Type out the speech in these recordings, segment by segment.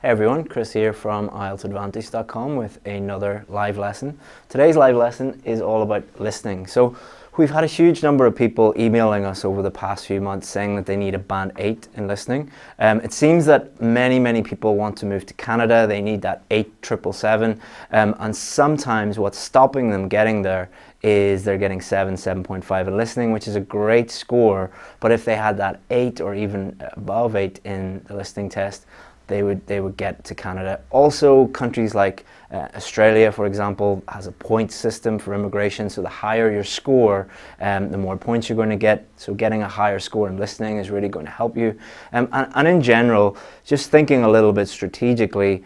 Hey everyone, Chris here from IELTSadvantage.com with another live lesson. Today's live lesson is all about listening. So we've had a huge number of people emailing us over the past few months saying that they need a Band 8 in listening. It seems that many people want to move to Canada. They need that 8,777, and sometimes what's stopping them getting there is they're getting 7.5 in listening, which is a great score, but if they had that 8 or even above 8 in the listening test, they would get to Canada. Also, countries like Australia, for example, has a point system for immigration, so the higher your score, the more points you're going to get. So getting a higher score in listening is really going to help you. And in general, just thinking a little bit strategically,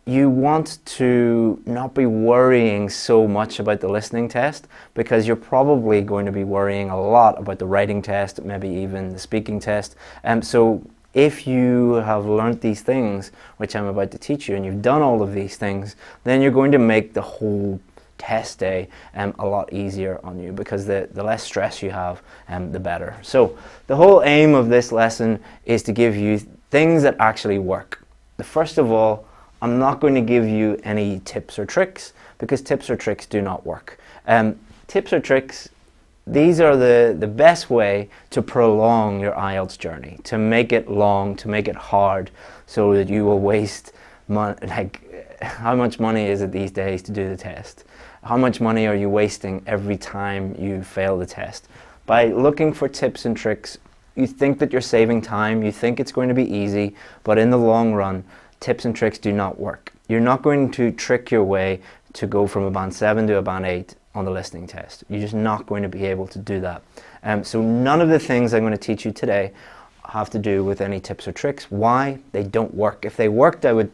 you want to not be worrying so much about the listening test, because you're probably going to be worrying a lot about the writing test, maybe even the speaking test. So if you have learned these things, which I'm about to teach you, and you've done all of these things, then you're going to make the whole test day a lot easier on you, because the less stress you have, the better. So the whole aim of this lesson is to give you things that actually work. First of all, I'm not going to give you any tips or tricks, because tips or tricks do not work. Tips or tricks, these are the best way to prolong your IELTS journey, to make it long, to make it hard, so that you will waste money. Like, how much money is it these days to do the test? How much money are you wasting every time you fail the test? By looking for tips and tricks, you think that you're saving time, you think it's going to be easy, but in the long run, tips and tricks do not work. You're not going to trick your way to go from a Band 7 to a Band 8 on the listening test. You're just not going to be able to do that. So none of the things I'm going to teach you today have to do with any tips or tricks. Why? They don't work. If they worked, I would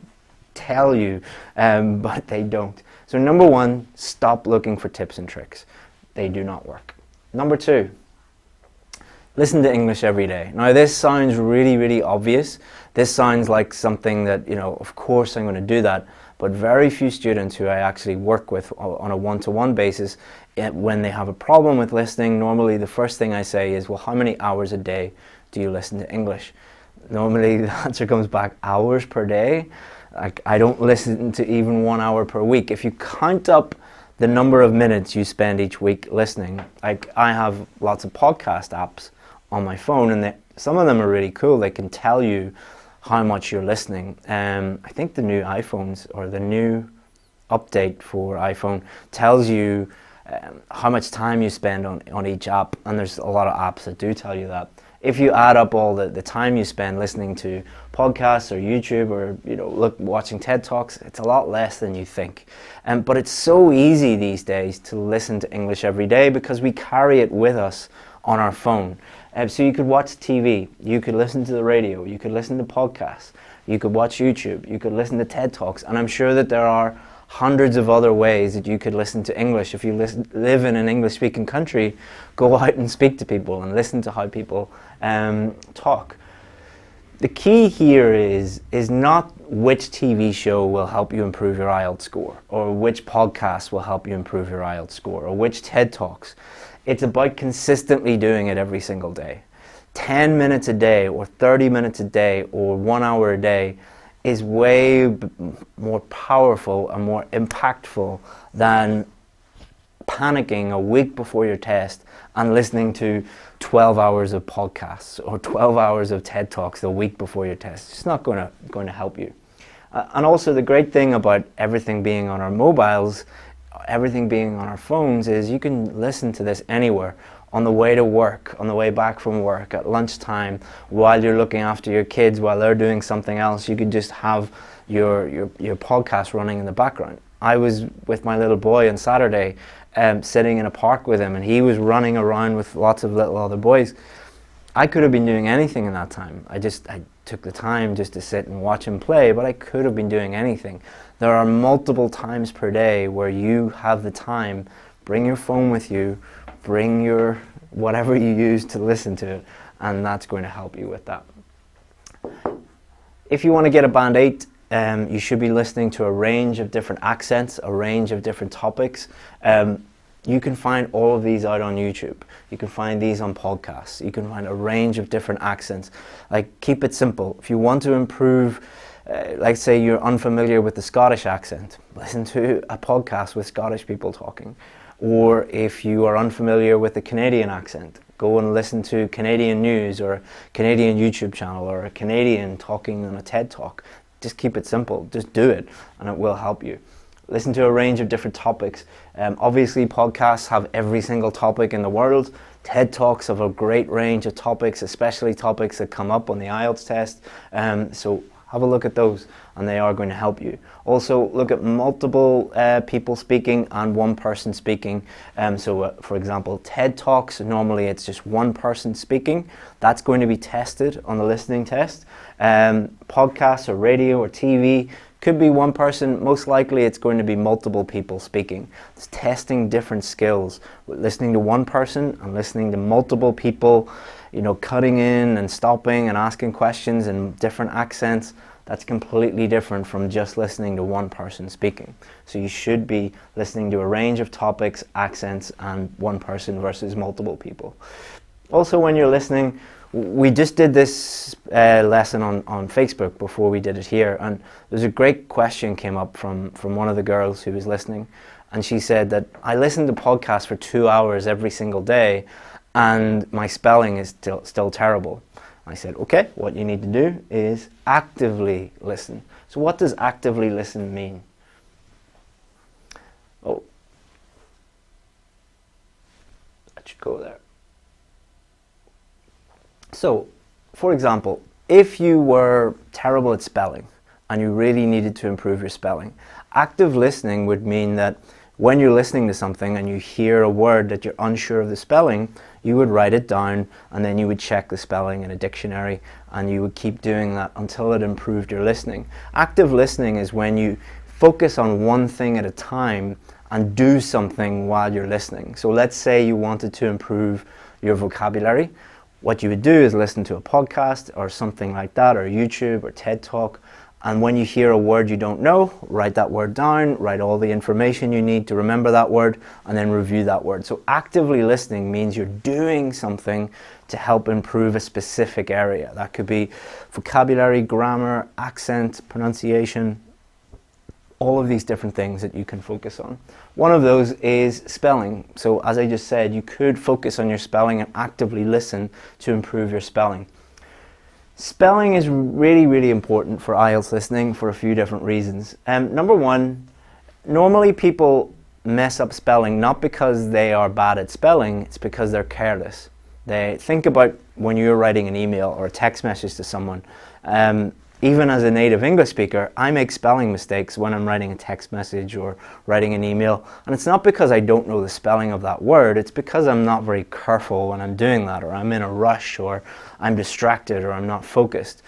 tell you, but they don't. So number one, stop looking for tips and tricks. They do not work. Number two, listen to English every day. Now this sounds really obvious. This sounds like something that, of course I'm going to do that. But very few students who I actually work with on a one-to-one basis, when they have a problem with listening, normally the first thing I say is, well, how many hours a day do you listen to English? Normally the answer comes back, hours per day? Like, I don't listen to even 1 hour per week. If you count up the number of minutes you spend each week listening, like, I have lots of podcast apps on my phone, and some of them are really cool. They can tell you how much you're listening. I think the new iPhones, or the new update for iPhone, tells you how much time you spend on each app, and there's a lot of apps that do tell you that. If you add up all the time you spend listening to podcasts or YouTube or watching TED Talks, it's a lot less than you think. But it's so easy these days to listen to English every day, because we carry it with us on our phone. So you could watch TV, you could listen to the radio, you could listen to podcasts, you could watch YouTube, you could listen to TED Talks, and I'm sure that there are hundreds of other ways that you could listen to English. If you live in an English-speaking country, go out and speak to people and listen to how people talk. The key here is not which TV show will help you improve your IELTS score, or which podcast will help you improve your IELTS score, or which TED Talks. It's about consistently doing it every single day. 10 minutes a day, or 30 minutes a day, or 1 hour a day is way more powerful and more impactful than panicking a week before your test and listening to 12 hours of podcasts or 12 hours of TED Talks the week before your test. It's not going to help you. And also, the great thing about everything being on our mobiles, everything being on our phones, is you can listen to this anywhere. On the way to work, on the way back from work, at lunchtime, while you're looking after your kids, while they're doing something else, you could just have your podcast running in the background. I was with my little boy on Saturday, sitting in a park with him, and he was running around with lots of little other boys. I could have been doing anything in that time. I took the time just to sit and watch him play, but I could have been doing anything. There are multiple times per day where you have the time. Bring your phone with you, bring your whatever you use to listen to it, and that's going to help you with that. If you want to get a Band 8, you should be listening to a range of different accents, a range of different topics. You can find all of these out on YouTube. You can find these on podcasts. You can find a range of different accents. Like, keep it simple. If you want to improve, like say you're unfamiliar with the Scottish accent, listen to a podcast with Scottish people talking. Or if you are unfamiliar with the Canadian accent, go and listen to Canadian news or a Canadian YouTube channel or a Canadian talking on a TED Talk. Just keep it simple. Just do it and it will help you. Listen to a range of different topics. Obviously, podcasts have every single topic in the world. TED Talks have a great range of topics, especially topics that come up on the IELTS test. So have a look at those and they are going to help you. Also, look at multiple people speaking and one person speaking. For example, TED Talks, normally it's just one person speaking. That's going to be tested on the listening test. Podcasts or radio or TV, could be one person. Most likely it's going to be multiple people speaking. It's testing different skills. Listening to one person and listening to multiple people, you know, cutting in and stopping and asking questions in different accents. That's completely different from just listening to one person speaking. So you should be listening to a range of topics, accents, and one person versus multiple people. Also, when you're listening, we just did this lesson on Facebook before we did it here, and there's a great question came up from one of the girls who was listening, and she said that I listen to podcasts for 2 hours every single day and my spelling is still terrible. I said, okay, what you need to do is actively listen. So what does actively listen mean? Oh, that should go there. So, for example, if you were terrible at spelling and you really needed to improve your spelling, active listening would mean that when you're listening to something and you hear a word that you're unsure of the spelling, you would write it down and then you would check the spelling in a dictionary and you would keep doing that until it improved your listening. Active listening is when you focus on one thing at a time and do something while you're listening. So let's say you wanted to improve your vocabulary. What you would do is listen to a podcast or something like that, or YouTube or TED Talk, and when you hear a word you don't know, write that word down, write all the information you need to remember that word, and then review that word. So actively listening means you're doing something to help improve a specific area. That could be vocabulary, grammar, accent, pronunciation, all of these different things that you can focus on. One of those is spelling. So as I just said, you could focus on your spelling and actively listen to improve your spelling. Spelling is really, really important for IELTS listening for a few different reasons. Number one, normally people mess up spelling not because they are bad at spelling, it's because they're careless. They think about when you're writing an email or a text message to someone. Even as a native English speaker, I make spelling mistakes when I'm writing a text message or writing an email. And it's not because I don't know the spelling of that word, it's because I'm not very careful when I'm doing that, or I'm in a rush, or I'm distracted, or I'm not focused.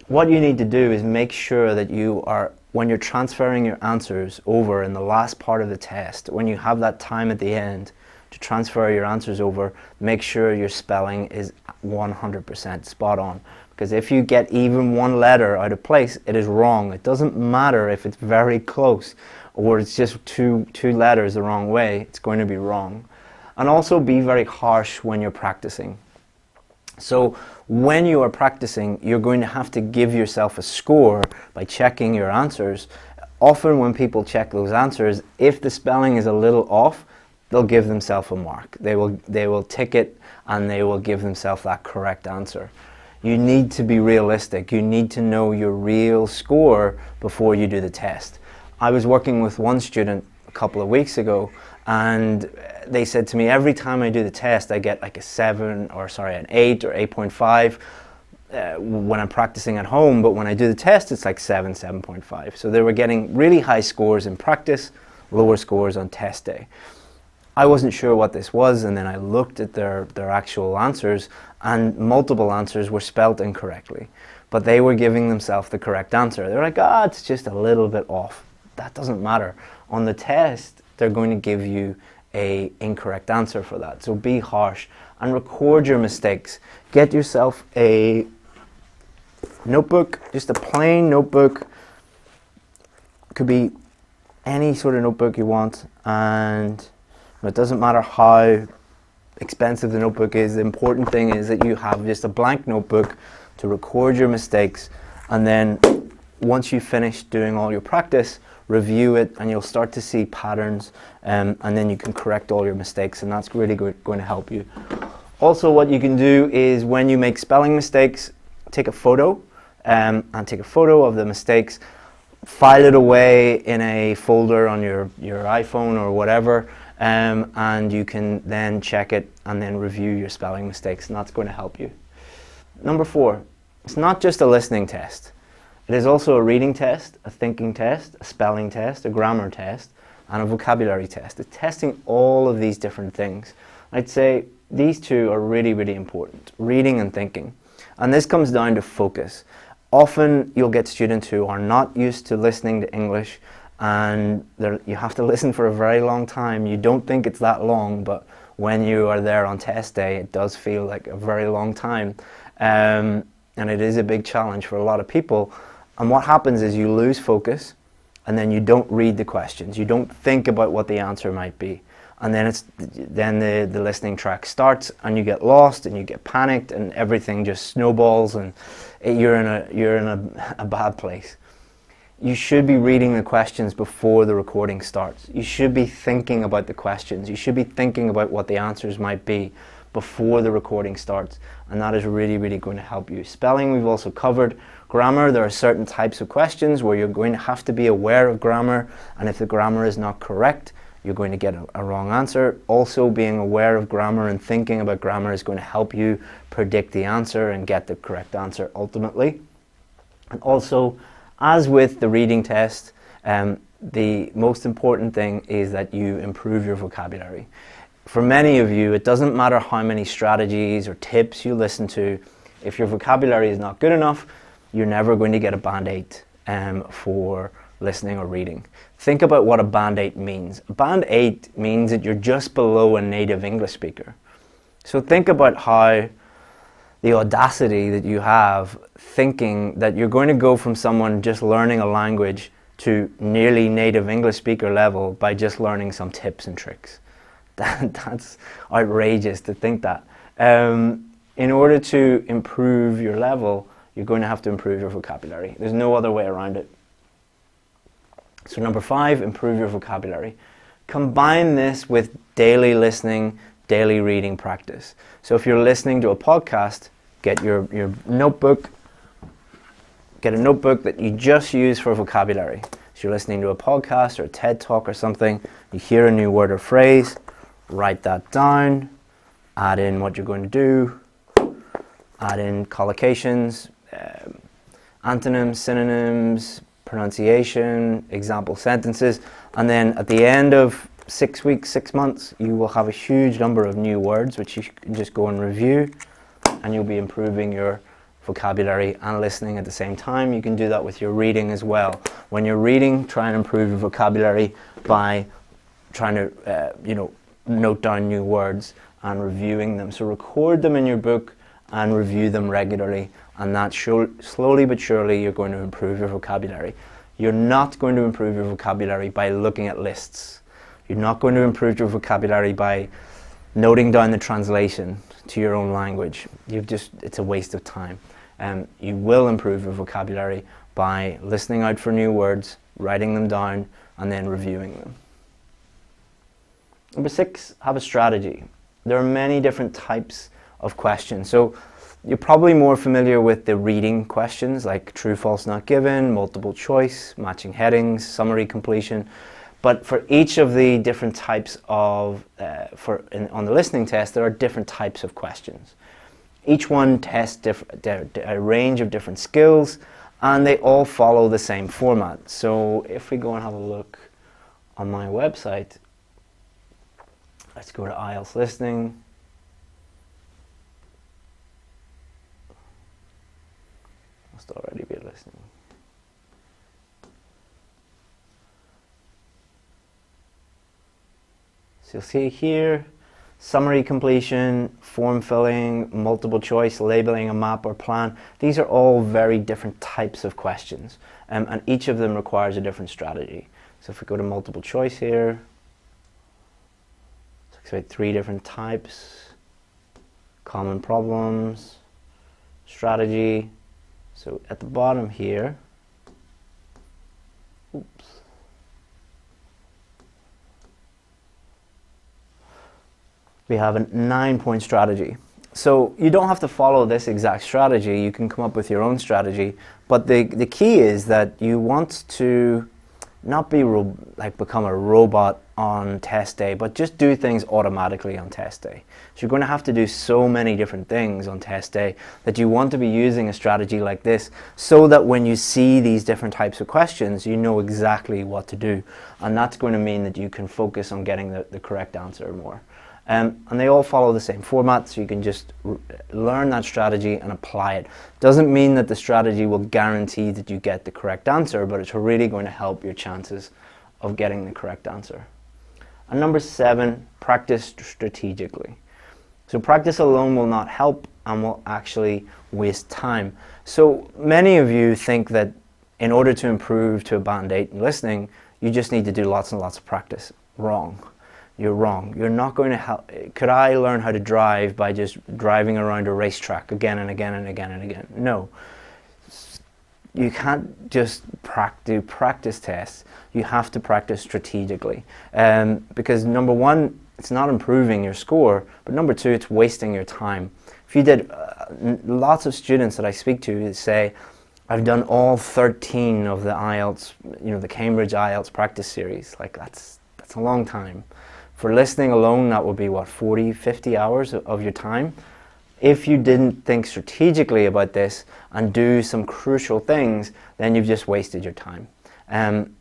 What you need to do is make sure that you are, when you're transferring your answers over in the last part of the test, when you have that time at the end to transfer your answers over, make sure your spelling is 100% spot on. Because if you get even one letter out of place, it is wrong. It doesn't matter if it's very close or it's just two letters the wrong way, it's going to be wrong. And also be very harsh when you're practicing. So when you are practicing, you're going to have to give yourself a score by checking your answers. Often when people check those answers, if the spelling is a little off, they'll give themselves a mark. They will tick it and they will give themselves that correct answer. You need to be realistic. You need to know your real score before you do the test. I was working with one student a couple of weeks ago, and they said to me, every time I do the test, I get like an 8 or 8.5 when I'm practicing at home, but when I do the test, it's like 7.5. So they were getting really high scores in practice, lower scores on test day. I wasn't sure what this was, and then I looked at their actual answers, and multiple answers were spelt incorrectly. But they were giving themselves the correct answer. They're like, it's just a little bit off. That doesn't matter. On the test, they're going to give you an incorrect answer for that. So be harsh and record your mistakes. Get yourself a notebook, just a plain notebook. Could be any sort of notebook you want, and It doesn't matter how expensive the notebook is. The important thing is that you have just a blank notebook to record your mistakes, and then once you finish doing all your practice, review it, and you'll start to see patterns, and then you can correct all your mistakes, and that's really going to help you. Also, what you can do is when you make spelling mistakes, take a photo, and take a photo of the mistakes, file it away in a folder on your iPhone or whatever, and you can then check it and then review your spelling mistakes, and that's going to help you. Number 4, it's not just a listening test. It is also a reading test, a thinking test, a spelling test, a grammar test, and a vocabulary test. It's testing all of these different things. I'd say these two are really, really important, reading and thinking. And this comes down to focus. Often you'll get students who are not used to listening to English, and you have to listen for a very long time. You don't think it's that long, but when you are there on test day, it does feel like a very long time. And it is a big challenge for a lot of people. And what happens is you lose focus, and then you don't read the questions. You don't think about what the answer might be. And then the listening track starts, and you get lost, and you get panicked, and everything just snowballs, and you're in a bad place. You should be reading the questions before the recording starts. You should be thinking about the questions. You should be thinking about what the answers might be before the recording starts, and that is really, really going to help you. Spelling, we've also covered. Grammar, there are certain types of questions where you're going to have to be aware of grammar, and if the grammar is not correct, you're going to get a wrong answer. Also, being aware of grammar and thinking about grammar is going to help you predict the answer and get the correct answer ultimately. And also, as with the reading test, the most important thing is that you improve your vocabulary. For many of you, it doesn't matter how many strategies or tips you listen to. If your vocabulary is not good enough, you're never going to get a band 8 for listening or reading. Think about what a band 8 means. A band 8 means that you're just below a native English speaker. So think about how the audacity that you have thinking that you're going to go from someone just learning a language to nearly native English speaker level by just learning some tips and tricks. That's outrageous to think that. In order to improve your level, you're going to have to improve your vocabulary. There's no other way around it. So number 5, improve your vocabulary. Combine this with daily listening, daily reading practice. So if you're listening to a podcast, get your notebook, get a notebook that you just use for vocabulary. So you're listening to a podcast or a TED Talk or something, you hear a new word or phrase, write that down, add in what you're going to do, add in collocations, antonyms, synonyms, pronunciation, example sentences, and then at the end of 6 weeks, 6 months, you will have a huge number of new words which you can just go and review, and you'll be improving your vocabulary and listening at the same time. You can do that with your reading as well. When you're reading, try and improve your vocabulary by trying to note down new words and reviewing them. So record them in your book and review them regularly, and that slowly but surely you're going to improve your vocabulary. You're not going to improve your vocabulary by looking at lists. You're not going to improve your vocabulary by noting down the translation to your own language. It's a waste of time. You will improve your vocabulary by listening out for new words, writing them down, and then reviewing them. Number 6, have a strategy. There are many different types of questions. So you're probably more familiar with the reading questions like true, false, not given, multiple choice, matching headings, summary completion. But for each of the different types of, on the listening test, there are different types of questions. Each one tests a range of different skills, and they all follow the same format. So if we go and have a look on my website, let's go to IELTS Listening. Must already be listening. So you'll see here, summary completion, form filling, multiple choice, labeling a map or plan. These are all very different types of questions, and each of them requires a different strategy. So if we go to multiple choice here, So 3 different types, common problems, strategy. So at the bottom here, oops, we have a 9-point strategy. So you don't have to follow this exact strategy, you can come up with your own strategy, but the key is that you want to not be become a robot on test day, but just do things automatically on test day. So you're going to have to do so many different things on test day that you want to be using a strategy like this so that when you see these different types of questions, you know exactly what to do. And that's going to mean that you can focus on getting the correct answer more. And they all follow the same format, so you can just learn that strategy and apply it. Doesn't mean that the strategy will guarantee that you get the correct answer, but it's really going to help your chances of getting the correct answer. And number 7, practice strategically. So practice alone will not help and will actually waste time. So many of you think that in order to improve to a band 8 in listening, you just need to do lots and lots of practice. Wrong. You're wrong. You're not going to help. Could I learn how to drive by just driving around a racetrack again and again and again and again? No. You can't just do practice tests. You have to practice strategically. Because number 1, it's not improving your score, but number 2, it's wasting your time. If you did, lots of students that I speak to say, I've done all 13 of the IELTS, the Cambridge IELTS practice series. Like that's a long time. For listening alone, that would be, what, 40, 50 hours of your time? If you didn't think strategically about this and do some crucial things, then you've just wasted your time. And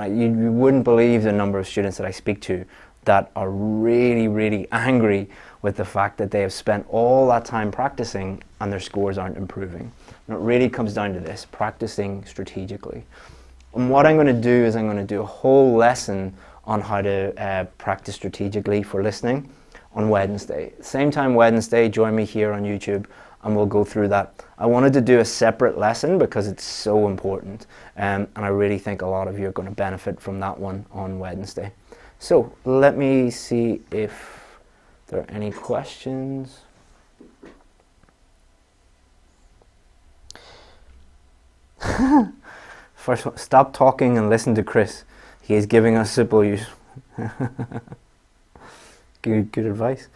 you wouldn't believe the number of students that I speak to that are really, really angry with the fact that they have spent all that time practicing and their scores aren't improving. And it really comes down to this, practicing strategically. And what I'm going to do is I'm going to do a whole lesson on how to practice strategically for listening on Wednesday. Same time Wednesday, join me here on YouTube and we'll go through that. I wanted to do a separate lesson because it's so important, and I really think a lot of you are going to benefit from that one on Wednesday. So let me see if there are any questions. First one, stop talking and listen to Chris. He is giving us simple use. Good advice.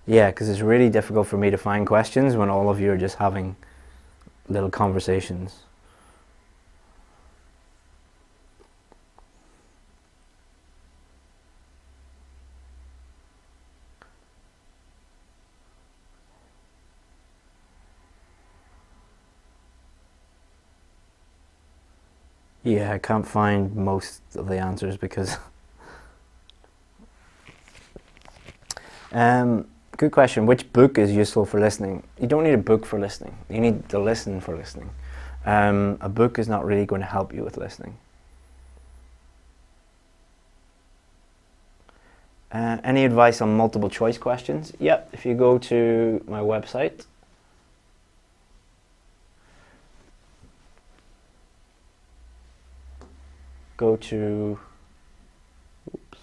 Yeah, because it's really difficult for me to find questions when all of you are just having little conversations. Yeah, I can't find most of the answers because... Good question. Which book is useful for listening? You don't need a book for listening. You need to listen for listening. A book is not really going to help you with listening. Any advice on multiple choice questions? Yep, if you go to my website, go to, oops.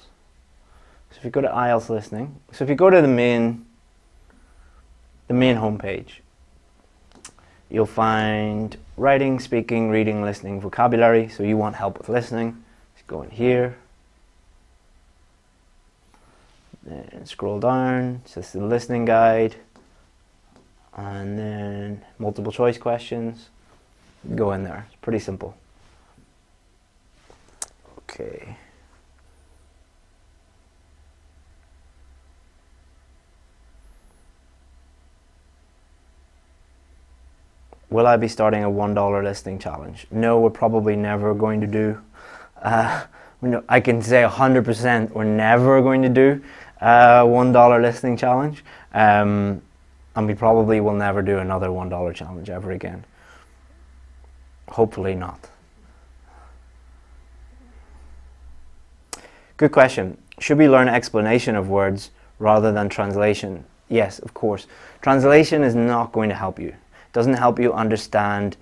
So if you go to IELTS Listening, so if you go to the main homepage, you'll find writing, speaking, reading, listening, vocabulary. So you want help with listening, just go in here, then scroll down, it says the listening guide, and then multiple choice questions, go in there. It's pretty simple. Okay. Will I be starting a $1 listening challenge? No, we're probably never going to do. I can say 100% we're never going to do a $1 listening challenge. And we probably will never do another $1 challenge ever again. Hopefully not. Good question. Should we learn explanation of words rather than translation? Yes, of course. Translation is not going to help you. It doesn't help you understand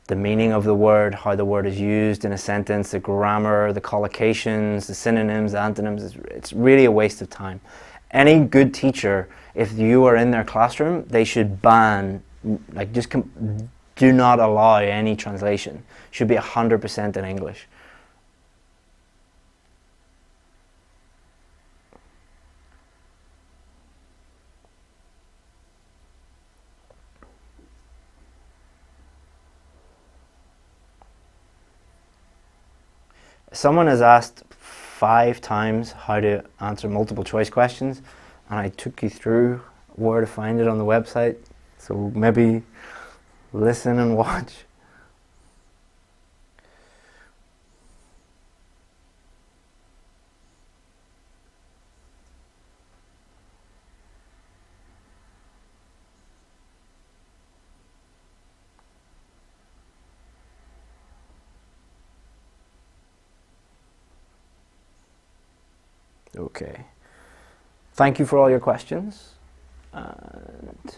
the meaning of the word, how the word is used in a sentence, the grammar, the collocations, the synonyms, the antonyms. It's really a waste of time. Any good teacher, if you are in their classroom, they should ban, like do not allow any translation. It should be 100% in English. Someone has asked 5 times how to answer multiple choice questions, and I took you through where to find it on the website, so maybe listen and watch. Okay. Thank you for all your questions. And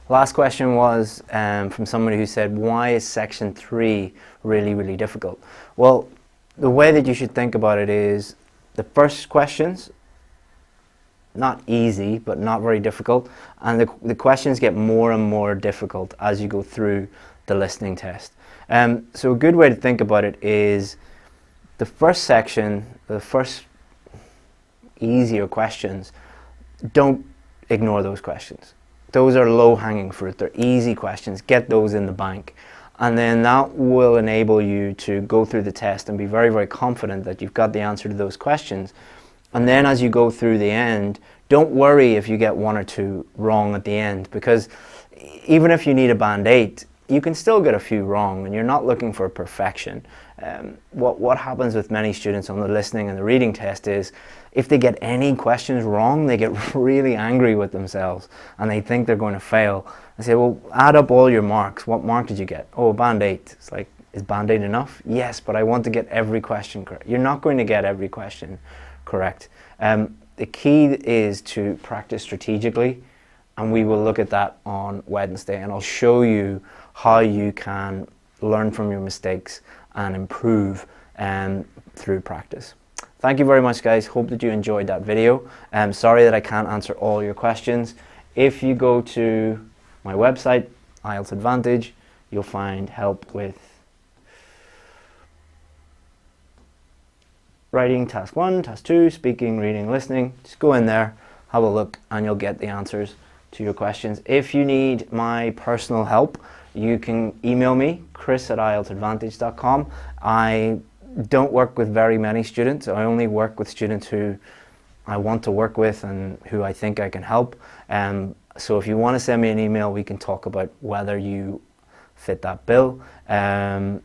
last question was from somebody who said, why is section 3 really, really difficult? Well, the way that you should think about it is the first questions, not easy, but not very difficult. And the questions get more and more difficult as you go through the listening test. So a good way to think about it is the first section, the first easier questions, don't ignore those questions. Those are low-hanging fruit. They're easy questions. Get those in the bank. And then that will enable you to go through the test and be very, very confident that you've got the answer to those questions. And then as you go through the end, don't worry if you get 1 or 2 wrong at the end, because even if you need a band 8, you can still get a few wrong, and you're not looking for perfection. What happens with many students on the listening and the reading test is if they get any questions wrong, they get really angry with themselves and they think they're going to fail. I say, well, add up all your marks. What mark did you get? Oh, band 8. It's like, is band 8 enough? Yes, but I want to get every question correct. You're not going to get every question correct. The key is to practice strategically, and we will look at that on Wednesday, and I'll show you how you can learn from your mistakes and improve through practice. Thank you very much, guys. Hope that you enjoyed that video. Sorry that I can't answer all your questions. If you go to my website, IELTS Advantage, you'll find help with writing task 1, task 2, speaking, reading, listening. Just go in there, have a look, and you'll get the answers to your questions. If you need my personal help, you can email me, chris@IELTSadvantage.com. I don't work with very many students. I only work with students who I want to work with and who I think I can help. So if you want to send me an email, we can talk about whether you fit that bill. And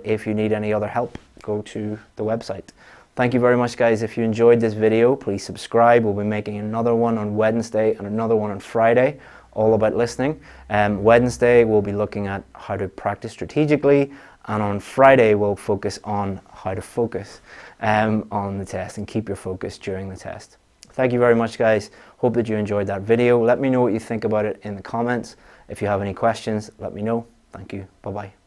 if you need any other help, go to the website. Thank you very much, guys. If you enjoyed this video, please subscribe. We'll be making another one on Wednesday and another one on Friday, all about listening. Wednesday, we'll be looking at how to practice strategically, and on Friday, we'll focus on how to focus on the test and keep your focus during the test. Thank you very much, guys. Hope that you enjoyed that video. Let me know what you think about it in the comments. If you have any questions, let me know. Thank you. Bye-bye.